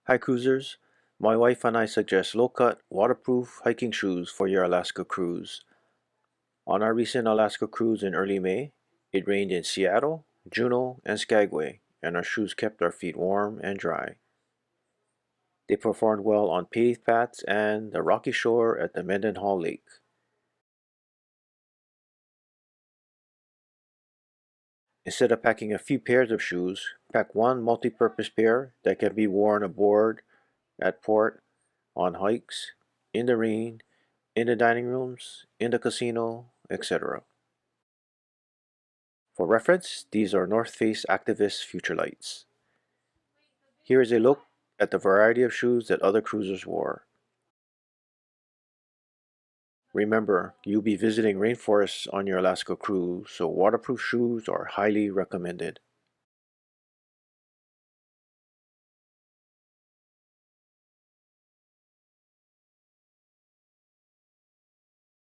Hi cruisers, my wife and I suggest low-cut, waterproof hiking shoes for your Alaska cruise. On our recent Alaska cruise in early May, it rained in Seattle, Juneau, and Skagway, and our shoes kept our feet warm and dry. They performed well on paved paths and the rocky shore at the Mendenhall Lake. Instead of packing a few pairs of shoes, pack one multi-purpose pair that can be worn aboard, at port, on hikes, in the rain, in the dining rooms, in the casino, etc. For reference, these are North Face Activist Futurelights. Here is a look at the variety of shoes that other cruisers wore. Remember, you'll be visiting rainforests on your Alaska cruise, so waterproof shoes are highly recommended.